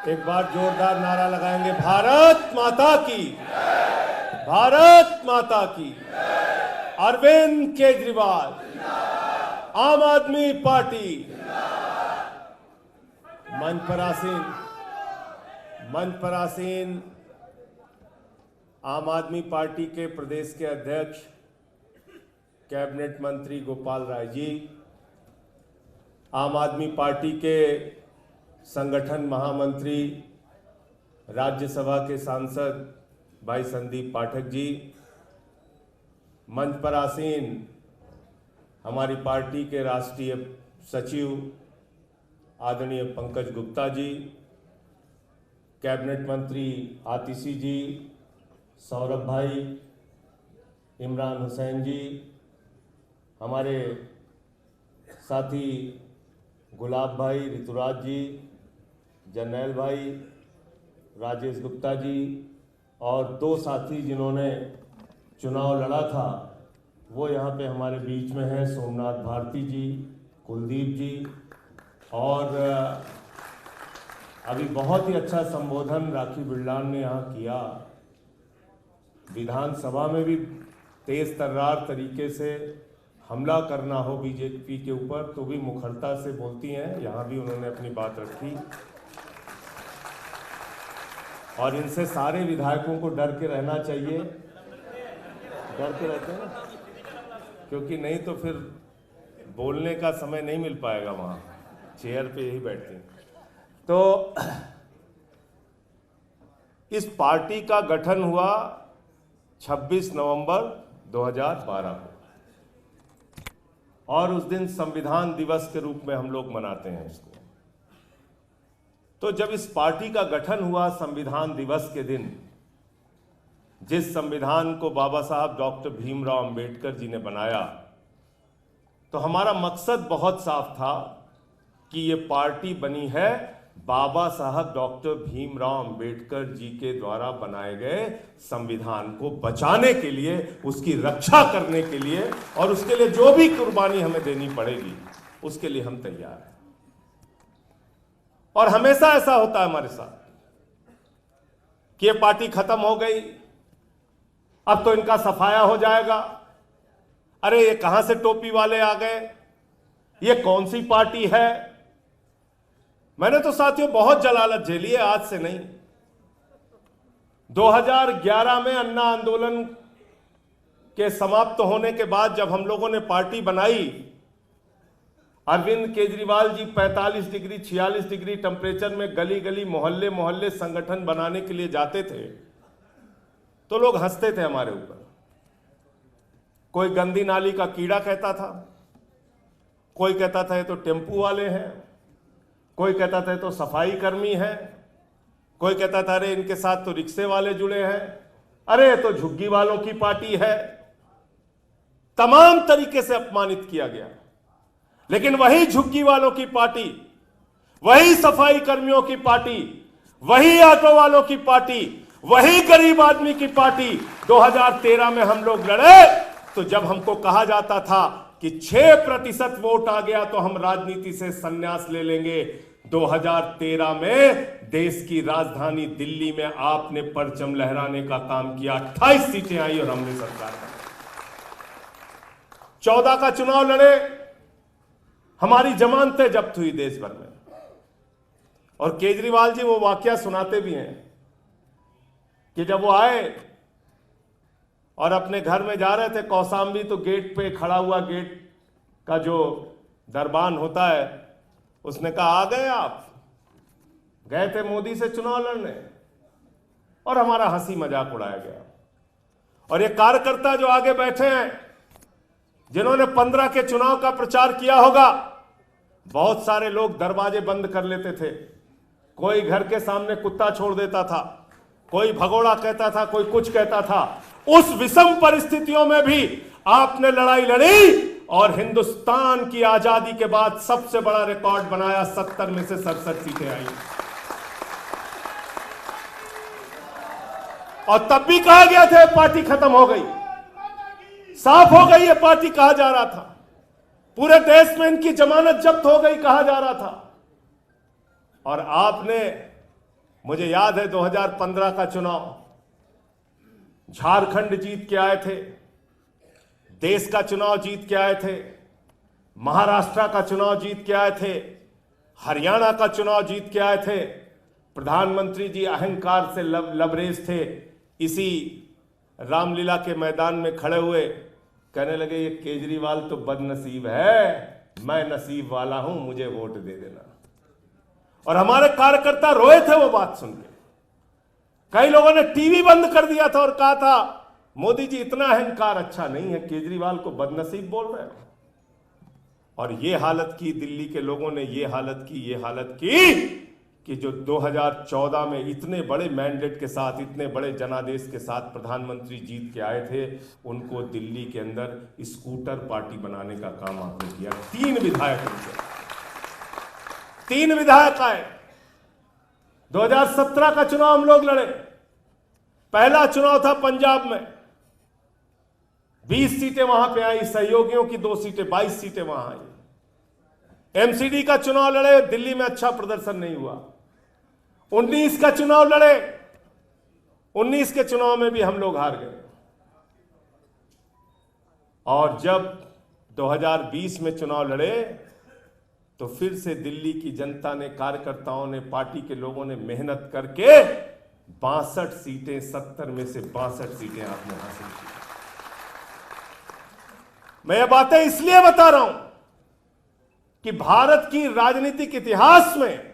एक बार जोरदार नारा लगाएंगे, भारत माता की, भारत माता की। अरविंद केजरीवाल, आम आदमी पार्टी। मंच पर आसीन आम आदमी पार्टी के प्रदेश के अध्यक्ष कैबिनेट मंत्री गोपाल राय जी, आम आदमी पार्टी के संगठन महामंत्री राज्यसभा के सांसद भाई संदीप पाठक जी, मंच पर आसीन हमारी पार्टी के राष्ट्रीय सचिव आदरणीय पंकज गुप्ता जी, कैबिनेट मंत्री आतिशी जी, सौरभ भाई, इमरान हुसैन जी, हमारे साथी गुलाब भाई, ऋतुराज जी, जर्नैल भाई, राजेश गुप्ता जी और दो साथी जिन्होंने चुनाव लड़ा था वो यहाँ पे हमारे बीच में हैं, सोमनाथ भारती जी, कुलदीप जी। और अभी बहुत ही अच्छा संबोधन राखी बिरलान ने यहाँ किया। विधानसभा में भी तेज तर्रार तरीके से हमला करना हो बीजेपी के ऊपर तो भी मुखरता से बोलती हैं, यहाँ भी उन्होंने अपनी बात रखी। और इनसे सारे विधायकों को डर के रहना चाहिए, डर के रहते हैं ना, क्योंकि नहीं तो फिर बोलने का समय नहीं मिल पाएगा, वहाँ चेयर पे ही बैठते हैं। तो इस पार्टी का गठन हुआ 26 नवंबर 2012 को और उस दिन संविधान दिवस के रूप में हम लोग मनाते हैं इसको। तो जब इस पार्टी का गठन हुआ संविधान दिवस के दिन, जिस संविधान को बाबा साहब डॉक्टर भीमराव अंबेडकर जी ने बनाया, तो हमारा मकसद बहुत साफ था कि ये पार्टी बनी है बाबा साहब डॉक्टर भीमराव अंबेडकर जी के द्वारा बनाए गए संविधान को बचाने के लिए, उसकी रक्षा करने के लिए, और उसके लिए जो भी कुर्बानी हमें देनी पड़ेगी उसके लिए हम तैयार हैं। और हमेशा ऐसा होता है हमारे साथ कि ये पार्टी खत्म हो गई, अब तो इनका सफाया हो जाएगा, अरे ये कहां से टोपी वाले आ गए, ये कौन सी पार्टी है। मैंने तो साथियों बहुत जलालत झेली है, आज से नहीं। 2011 में अन्ना आंदोलन के समाप्त होने के बाद जब हम लोगों ने पार्टी बनाई, Arvind Kejriwal ji 45 degree 46 degree temperature में गली गली मोहल्ले मोहल्ले संगठन बनाने के लिए जाते थे तो लोग हंसते थे हमारे ऊपर। कोई गंदी नाली का कीड़ा कहता था, कोई कहता था ये तो टेम्पू वाले हैं, कोई कहता था तो सफाई कर्मी है, कोई कहता था अरे इनके साथ तो रिक्शे वाले जुड़े हैं, अरे तो झुग्गी वालों की पार्टी है। तमाम तरीके से अपमानित किया गया। लेकिन वही झुग्गी वालों की पार्टी, वही सफाई कर्मियों की पार्टी, वही ऑटो वालों की पार्टी, वही गरीब आदमी की पार्टी 2013 में हम लोग लड़े। तो जब हमको कहा जाता था कि 6% वोट आ गया तो हम राजनीति से संन्यास ले लेंगे, 2013 में देश की राजधानी दिल्ली में आपने परचम लहराने का काम किया, 28 सीटें आई और हमने सरकार बनाई। 14 का चुनाव लड़े, हमारी जमानतें जब्त हुई देश भर में। और केजरीवाल जी वो वाकया सुनाते भी हैं कि जब वो आए और अपने घर में जा रहे थे कौशाम्बी, तो गेट पे खड़ा हुआ, गेट का जो दरबान होता है, उसने कहा आ गए आप, गए थे मोदी से चुनाव लड़ने, और हमारा हंसी मजाक उड़ाया गया। और ये कार्यकर्ता जो आगे बैठे हैं, जिन्होंने 15 के चुनाव का प्रचार किया होगा, बहुत सारे लोग दरवाजे बंद कर लेते थे, कोई घर के सामने कुत्ता छोड़ देता था, कोई भगोड़ा कहता था, कोई कुछ कहता था। उस विषम परिस्थितियों में भी आपने लड़ाई लड़ी और हिंदुस्तान की आजादी के बाद सबसे बड़ा रिकॉर्ड बनाया, 70 में से 67 सीटें आई। और तब भी कहा गया था पार्टी खत्म हो गई, साफ हो गई, ये पार्टी कहा जा रहा था, पूरे देश में इनकी जमानत जब्त हो गई कहा जा रहा था। और आपने मुझे याद है 2015 का चुनाव, झारखंड जीत के आए थे, देश का चुनाव जीत के आए थे, महाराष्ट्र का चुनाव जीत के आए थे, हरियाणा का चुनाव जीत के आए थे। प्रधानमंत्री जी अहंकार से लबरेज थे। इसी रामलीला के मैदान में खड़े हुए कहने लगे, ये केजरीवाल तो बदनसीब है, मैं नसीब वाला हूं, मुझे वोट दे देना। और हमारे कार्यकर्ता रोए थे वो बात सुन के। कई लोगों ने टीवी बंद कर दिया था और कहा था, मोदी जी इतना अहंकार अच्छा नहीं है, केजरीवाल को बदनसीब बोल रहे हैं। और ये हालत की दिल्ली के लोगों ने, ये हालत की कि जो 2014 में इतने बड़े मैंडेट के साथ, इतने बड़े जनादेश के साथ प्रधानमंत्री जीत के आए थे, उनको दिल्ली के अंदर स्कूटर पार्टी बनाने का काम आपने किया। 3 विधायक उनसे, 3 विधायक आए। 2017 का चुनाव हम लोग लड़े। पहला चुनाव था पंजाब में, 20 सीटें वहां पे आई, सहयोगियों की 2 सीटें, 22 सीटें वहां आई। एमसीडी का चुनाव लड़े, दिल्ली में अच्छा प्रदर्शन नहीं हुआ। 19 का चुनाव लड़े, 19 के चुनाव में भी हम लोग हार गए। और जब 2020 में चुनाव लड़े तो फिर से दिल्ली की जनता ने, कार्यकर्ताओं ने, पार्टी के लोगों ने मेहनत करके 62 सीटें, 70 में से 62 सीटें आपने हासिल की। मैं ये बातें इसलिए बता रहा हूं कि भारत की राजनीतिक इतिहास में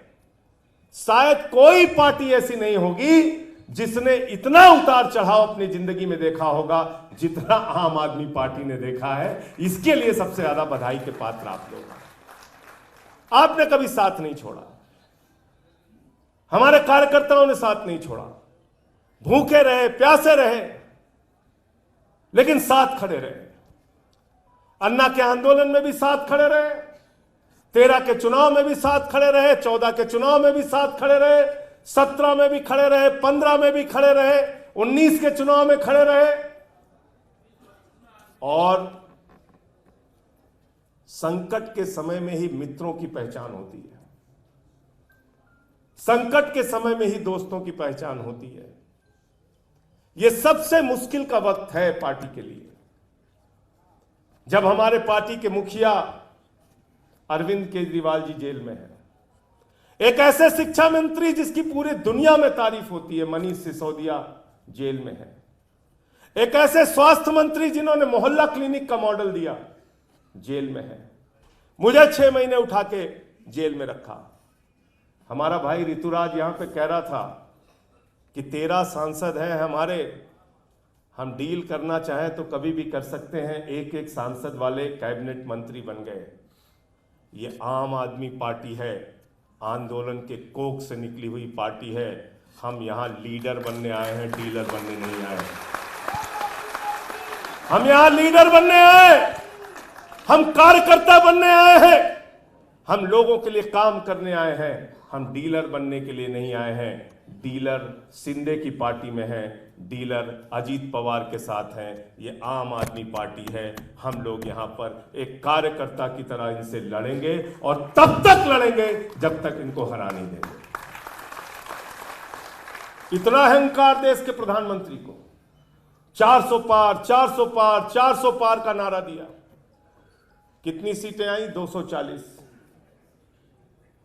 शायद कोई पार्टी ऐसी नहीं होगी जिसने इतना उतार चढ़ाव अपनी जिंदगी में देखा होगा जितना आम आदमी पार्टी ने देखा है। इसके लिए सबसे ज्यादा बधाई के पात्र आप लोग। आपने कभी साथ नहीं छोड़ा, हमारे कार्यकर्ताओं ने साथ नहीं छोड़ा, भूखे रहे, प्यासे रहे, लेकिन साथ खड़े रहे। अन्ना के आंदोलन में भी साथ खड़े रहे, 13 के चुनाव में भी साथ खड़े रहे, 14 के चुनाव में भी साथ खड़े रहे, 17 में भी खड़े रहे, 15 में भी खड़े रहे, 19 के चुनाव में खड़े रहे। और संकट के समय में ही मित्रों की पहचान होती है, संकट के समय में ही दोस्तों की पहचान होती है। यह सबसे मुश्किल का वक्त है पार्टी के लिए, जब हमारे पार्टी के मुखिया अरविंद केजरीवाल जी जेल में है, एक ऐसे शिक्षा मंत्री जिसकी पूरी दुनिया में तारीफ होती है, मनीष सिसोदिया जेल में है, एक ऐसे स्वास्थ्य मंत्री जिन्होंने मोहल्ला क्लिनिक का मॉडल दिया, जेल में है। मुझे 6 महीने उठा के जेल में रखा। हमारा भाई ऋतुराज यहां पे कह रहा था कि 13 सांसद हैं हमारे, हम डील करना चाहें तो कभी भी कर सकते हैं। एक एक सांसद वाले कैबिनेट मंत्री बन गए। ये आम आदमी पार्टी है, आंदोलन के कोख से निकली हुई पार्टी है। हम यहां लीडर बनने आए हैं, डीलर बनने नहीं आए। हम यहां लीडर बनने आए, हम कार्यकर्ता बनने आए हैं, हम लोगों के लिए काम करने आए हैं, हम डीलर बनने के लिए नहीं आए हैं। डीलर शिंदे की पार्टी में है, डीलर अजीत पवार के साथ हैं। ये आम आदमी पार्टी है। हम लोग यहां पर एक कार्यकर्ता की तरह इनसे लड़ेंगे और तब तक लड़ेंगे जब तक इनको हरा नहीं देंगे। इतना अहंकार देश के प्रधानमंत्री को, 400 पार 400 पार 400 पार का नारा दिया। कितनी सीटें आई? 240।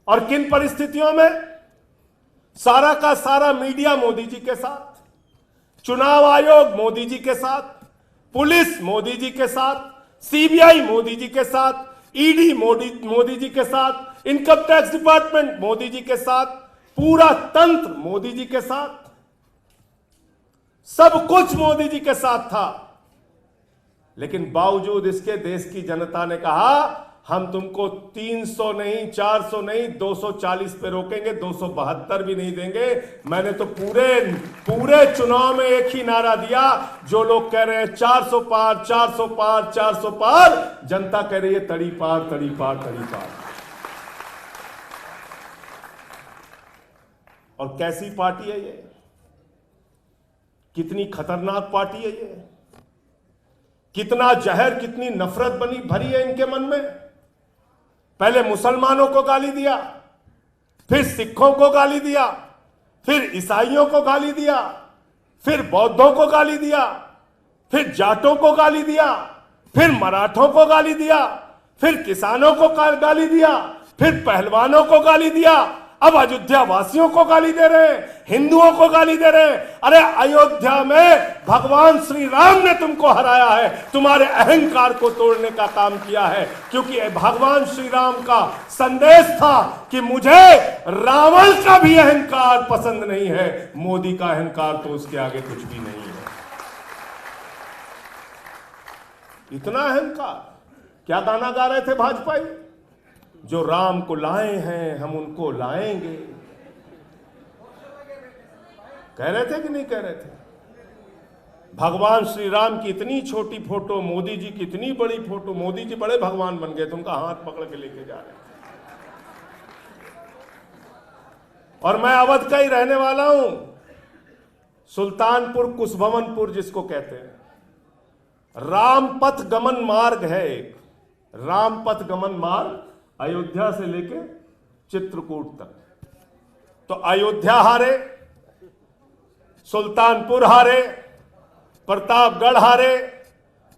और किन परिस्थितियों में? सारा का सारा मीडिया मोदी जी के साथ, चुनाव आयोग मोदी जी के साथ, पुलिस मोदी जी के साथ, सीबीआई मोदी जी के साथ, ईडी मोदी जी के साथ, income tax department Modi ji के साथ, पूरा तंत्र मोदी जी के साथ, सब कुछ मोदी जी के साथ था। लेकिन बावजूद इसके देश की जनता ने कहा, हम तुमको 300 नहीं, 400 नहीं, 240 पे रोकेंगे, 272 भी नहीं देंगे। मैंने तो पूरे चुनाव में एक ही नारा दिया। जो लोग कह रहे हैं 400 पार 400 पार 400 पार, जनता कह रही है तड़ी पार तड़ी पार तड़ी पार। और कैसी पार्टी है ये? कितनी खतरनाक पार्टी है ये? कितना जहर, कितनी नफरत भरी है इनके मन में। पहले मुसलमानों को गाली दिया, फिर सिखों को गाली दिया, फिर ईसाइयों को गाली दिया, फिर बौद्धों को गाली दिया, फिर जाटों को गाली दिया, फिर मराठों को गाली दिया, फिर किसानों को गाली दिया, फिर पहलवानों को गाली दिया, अब अयोध्या वासियों को गाली दे रहे हैं, हिंदुओं को गाली दे रहे हैं। अरे अयोध्या में भगवान श्री राम ने तुमको हराया है, तुम्हारे अहंकार को तोड़ने का काम किया है, क्योंकि भगवान श्री राम का संदेश था कि मुझे रावण का भी अहंकार पसंद नहीं है, मोदी का अहंकार तो उसके आगे कुछ भी नहीं है। इतना अहंकार। क्या गाना गा रहे थे भाजपाई? जो राम को लाए हैं हम उनको लाएंगे, कह रहे थे कि नहीं कह रहे थे? भगवान श्री राम की इतनी छोटी फोटो, मोदी जी की इतनी बड़ी फोटो, मोदी जी बड़े भगवान बन गए थे, उनका हाथ पकड़ के लेके जा रहे थे। और मैं अवध का ही रहने वाला हूं, सुल्तानपुर कुशभवनपुर जिसको कहते हैं, रामपथ गमन मार्ग है एक, रामपथ गमन मार्ग अयोध्या से लेके चित्रकूट तक। तो अयोध्या हारे, सुल्तानपुर हारे, प्रतापगढ़ हारे,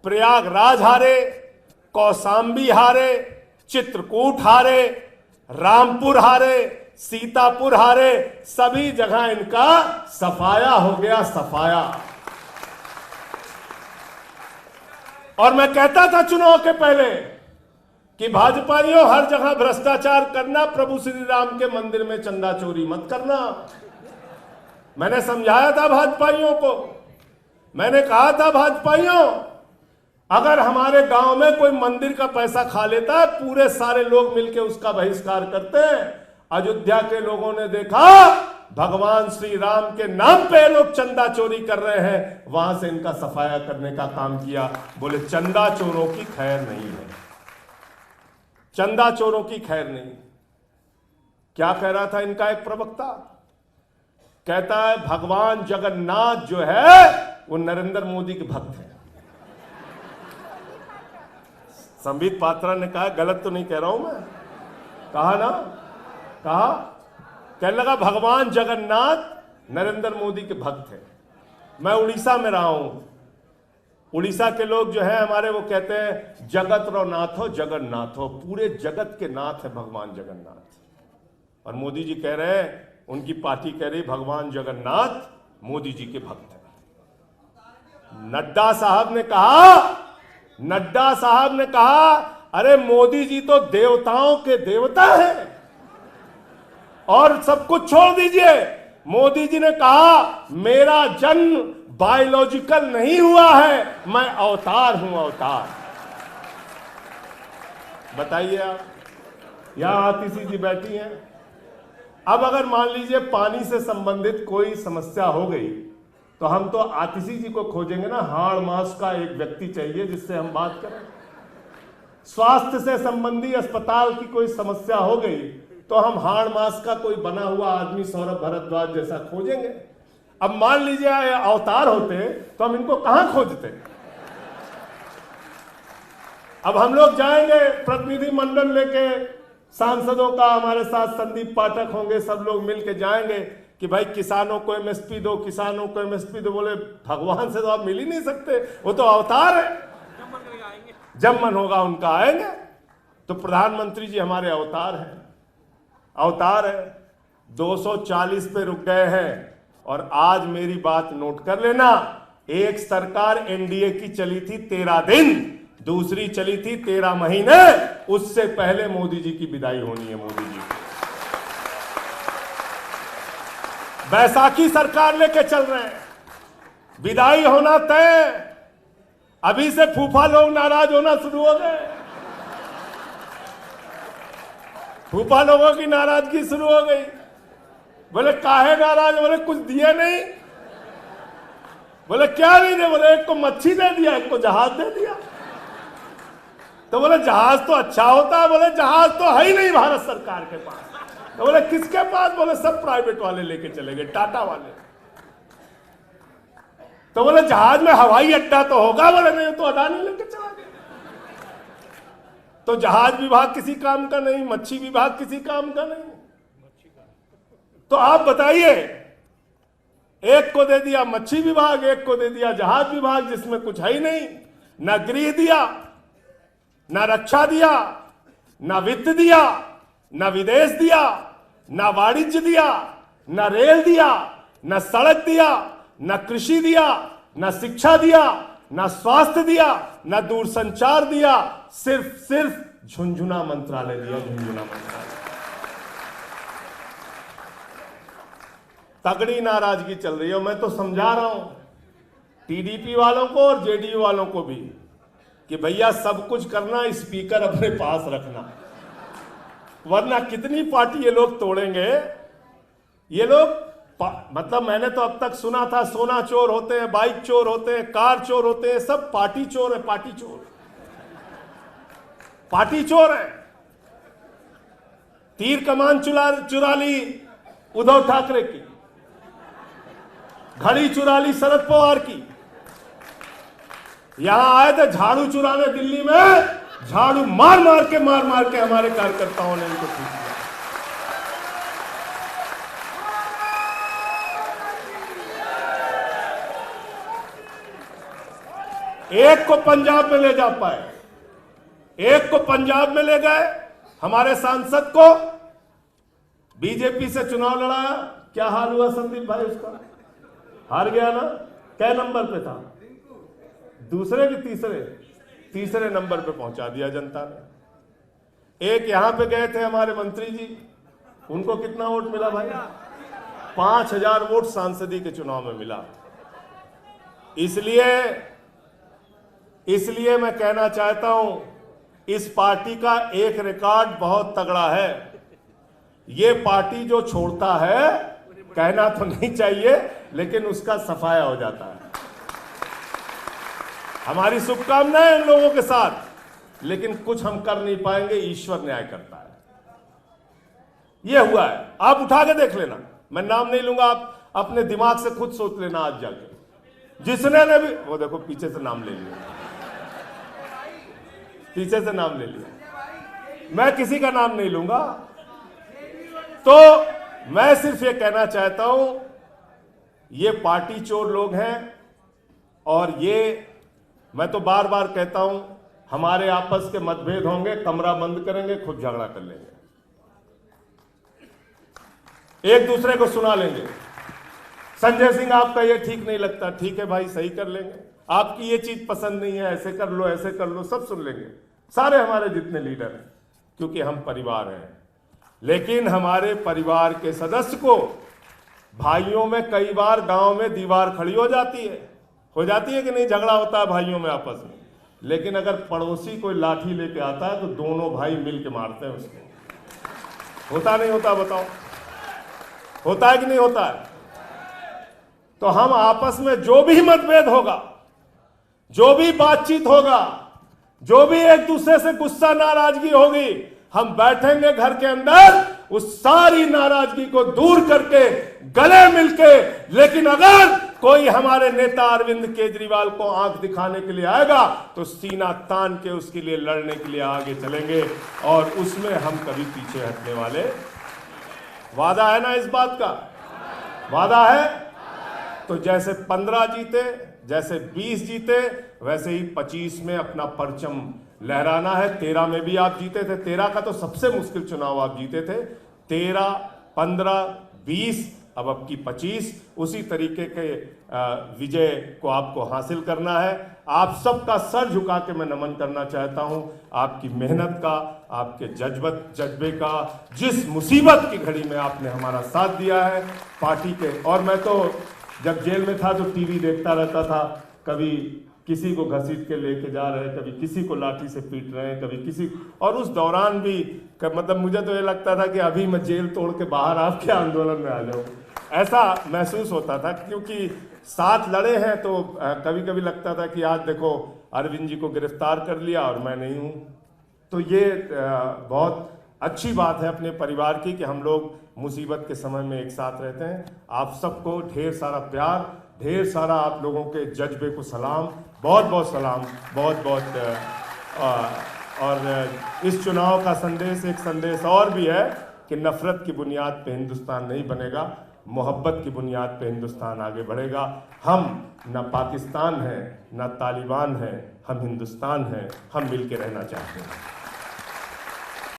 प्रयागराज हारे, कौशाम्बी हारे, चित्रकूट हारे, रामपुर हारे, सीतापुर हारे, सभी जगह इनका सफाया हो गया, सफाया। और मैं कहता था चुनाव के पहले कि भाजपाइयों हर जगह भ्रष्टाचार करना, प्रभु श्री राम के मंदिर में चंदा चोरी मत करना। मैंने समझाया था भाजपाइयों को, मैंने कहा था भाजपाइयों, अगर हमारे गांव में कोई मंदिर का पैसा खा लेता है, पूरे सारे लोग मिलकर उसका बहिष्कार करते हैं। अयोध्या के लोगों ने देखा भगवान श्री राम के नाम पे लोग चंदा चोरी कर रहे हैं, वहां से इनका सफाया करने का काम किया। बोले चंदा चोरों की खैर नहीं है, चंदा चोरों की खैर नहीं। क्या कह रहा था इनका एक प्रवक्ता? कहता है भगवान जगन्नाथ जो है वो नरेंद्र मोदी के भक्त है। संबित पात्रा ने कहा, गलत तो नहीं कह रहा हूं मैं, कहा ना, कहा, कहने लगा भगवान जगन्नाथ नरेंद्र मोदी के भक्त है। मैं उड़ीसा में रहा हूं, उड़ीसा के लोग जो है हमारे, वो कहते हैं जगत रो नाथ हो, जगन्नाथ हो, पूरे जगत के नाथ है भगवान जगन्नाथ। और मोदी जी कह रहे हैं, उनकी पार्टी कह रही भगवान जगन्नाथ मोदी जी के भक्त है। नड्डा साहब ने कहा अरे मोदी जी तो देवताओं के देवता हैं, और सब कुछ छोड़ दीजिए। मोदी जी ने कहा मेरा जन्म बायोलॉजिकल नहीं हुआ है, मैं अवतार हूं, अवतार। बताइए आप, यहां आतिशी जी बैठी हैं, अब अगर मान लीजिए पानी से संबंधित कोई समस्या हो गई तो हम तो आतिशी जी को खोजेंगे ना, हाड़ मास का एक व्यक्ति चाहिए जिससे हम बात करें। स्वास्थ्य से संबंधी अस्पताल की कोई समस्या हो गई तो हम हाड़ मास का कोई बना हुआ आदमी सौरभ भारद्वाज जैसा खोजेंगे। अब मान लीजिए अवतार होते तो हम इनको कहां खोजते? अब हम लोग जाएंगे प्रतिनिधि मंडल लेके, सांसदों का हमारे साथ संदीप पाठक होंगे, सब लोग मिलके जाएंगे कि भाई किसानों को एमएसपी दो, किसानों को एमएसपी दो। बोले भगवान से तो आप मिल ही नहीं सकते, वो तो अवतार है, जब मन होगा उनका आएंगे। तो प्रधानमंत्री जी हमारे अवतार हैं, अवतार है। 240 पे रुक गए हैं। और आज मेरी बात नोट कर लेना, एक सरकार एनडीए की चली थी 13 दिन, दूसरी चली थी 13 महीने, उससे पहले मोदी जी की विदाई होनी है। मोदी जी बैसाखी सरकार लेके चल रहे हैं, विदाई होना तय। अभी से फूफा लोग नाराज होना शुरू हो गए, फूफा लोगों की नाराजगी शुरू हो गई। बोले काहे नाराज? बोले कुछ दिए नहीं। बोले क्या नहीं दे? बोले एक को मच्छी दे दिया, एक को जहाज दे दिया। तो बोले जहाज तो अच्छा होता है। बोले जहाज तो है ही नहीं भारत सरकार के पास। तो बोले किसके पास? बोले सब प्राइवेट वाले लेके चले गए, टाटा वाले। तो बोले जहाज में हवाई अड्डा तो होगा। बोले नहीं, तो अडानी लेके चला गया। तो जहाज विभाग किसी काम का नहीं, मच्छी विभाग किसी काम का नहीं। तो आप बताइए एक को दे दिया मच्छी विभाग, एक को दे दिया जहाज विभाग, जिसमें कुछ है ही नहीं। न गृह दिया, न रक्षा दिया, न वित्त दिया, न विदेश दिया, न वाणिज्य दिया, न रेल दिया, न सड़क दिया, न कृषि दिया, न शिक्षा दिया, न स्वास्थ्य दिया, न दूरसंचार दिया। सिर्फ झुंझुना मंत्रालय दिया, झुंझुना मंत्रालय। तगड़ी नाराजगी चल रही है। मैं तो समझा रहा हूं टीडीपी वालों को और जेडीयू वालों को भी कि भैया सब कुछ करना, स्पीकर अपने पास रखना, वरना कितनी पार्टी ये लोग तोड़ेंगे। ये लोग मतलब मैंने तो अब तक सुना था सोना चोर होते हैं, बाइक चोर होते हैं, कार चोर होते हैं, सब पार्टी चोर है। पार्टी चोर, पार्टी चोर है। तीर कमान चुरा ली उद्धव ठाकरे की, घड़ी चुरा ली शरद पवार की। यहां आए थे झाड़ू चुराने दिल्ली में, झाड़ू मार मार के हमारे कार्यकर्ताओं ने इनको ठीक किया। एक को पंजाब में ले जा पाए, एक को पंजाब में ले गए, हमारे सांसद को बीजेपी से चुनाव लड़ाया। क्या हाल हुआ संदीप भाई उसका? हार गया ना। क्या नंबर पे था? दूसरे कि तीसरे नंबर पे पहुंचा दिया जनता ने। एक यहां पे गए थे हमारे मंत्री जी, उनको कितना वोट मिला भाई? 5000 वोट सांसदी के चुनाव में मिला। इसलिए मैं कहना चाहता हूं, इस पार्टी का एक रिकॉर्ड बहुत तगड़ा है। ये पार्टी जो छोड़ता है, कहना तो नहीं चाहिए, लेकिन उसका सफाया हो जाता है। हमारी शुभकामनाएं इन लोगों के साथ, लेकिन कुछ हम कर नहीं पाएंगे, ईश्वर न्याय करता है। यह हुआ है। आप उठा के देख लेना, मैं नाम नहीं लूंगा, आप अपने दिमाग से खुद सोच लेना आज जाके। जिसने ने भी, वो देखो पीछे से नाम ले लिया, पीछे से नाम ले लिया, मैं किसी का नाम नहीं लूंगा। तो मैं सिर्फ ये कहना चाहता हूं, ये पार्टी चोर लोग हैं, और ये मैं तो बार बार कहता हूं, हमारे आपस के मतभेद होंगे, कमरा बंद करेंगे, खुद झगड़ा कर लेंगे, एक दूसरे को सुना लेंगे। संजय सिंह आपका ये ठीक नहीं लगता, ठीक है भाई सही कर लेंगे। आपकी ये चीज पसंद नहीं है, ऐसे कर लो, ऐसे कर लो, सब सुन लेंगे सारे हमारे जितने लीडर हैं, क्योंकि हम परिवार हैं। लेकिन हमारे परिवार के सदस्य को, भाइयों में कई बार गांव में दीवार खड़ी हो जाती है कि नहीं, झगड़ा होता है भाइयों में आपस में। लेकिन अगर पड़ोसी कोई लाठी लेके आता है तो दोनों भाई मिल के मारते हैं उसको। होता नहीं होता? बताओ, होता है कि नहीं होता है? तो हम आपस में जो भी मतभेद होगा, जो भी बातचीत होगा, जो भी एक दूसरे से गुस्सा नाराजगी होगी, हम बैठेंगे घर के अंदर, उस सारी नाराजगी को दूर करके, गले मिलके। लेकिन अगर कोई हमारे नेता अरविंद केजरीवाल को आंख दिखाने के लिए आएगा, तो सीना तान के उसके लिए लड़ने के लिए आगे चलेंगे, और उसमें हम कभी पीछे हटने वाले। वादा है ना इस बात का? वादा है। तो जैसे 15 जीते, जैसे 20 जीते, वैसे ही 25 में अपना परचम लहराना है। 13 में भी आप जीते थे, 13 का तो सबसे मुश्किल चुनाव आप जीते थे। 13, 15, 20, अब की 25, उसी तरीके के विजय को आपको हासिल करना है। आप सबका सर झुका के मैं नमन करना चाहता हूं, आपकी मेहनत का, आपके जज्बे का, जिस मुसीबत की घड़ी में आपने हमारा साथ दिया है पार्टी के। और मैं तो जब जेल में था तो टीवी देखता रहता था, कभी किसी को घसीट के लेके जा रहे हैं, कभी किसी को लाठी से पीट रहे हैं, कभी किसी, और उस दौरान भी मतलब मुझे तो ये लगता था कि अभी मैं जेल तोड़ के बाहर आपके आंदोलन में आ जाऊं, ऐसा महसूस होता था। क्योंकि साथ लड़े हैं तो कभी कभी लगता था कि आज देखो अरविंद जी को गिरफ्तार कर लिया और मैं नहीं हूं। तो ये बहुत अच्छी बात है अपने परिवार की कि हम लोग मुसीबत के समय में एक साथ रहते हैं। आप सबको ढेर सारा प्यार, ढेर सारा आप लोगों के जज्बे को सलाम, बहुत बहुत सलाम, बहुत बहुत। और इस चुनाव का संदेश, एक संदेश और भी है कि नफरत की बुनियाद पे हिंदुस्तान नहीं बनेगा। मोहब्बत की बुनियाद पे हिंदुस्तान आगे बढ़ेगा। हम न पाकिस्तान हैं, न तालिबान हैं, हम हिंदुस्तान हैं, हम मिल के रहना चाहते हैं।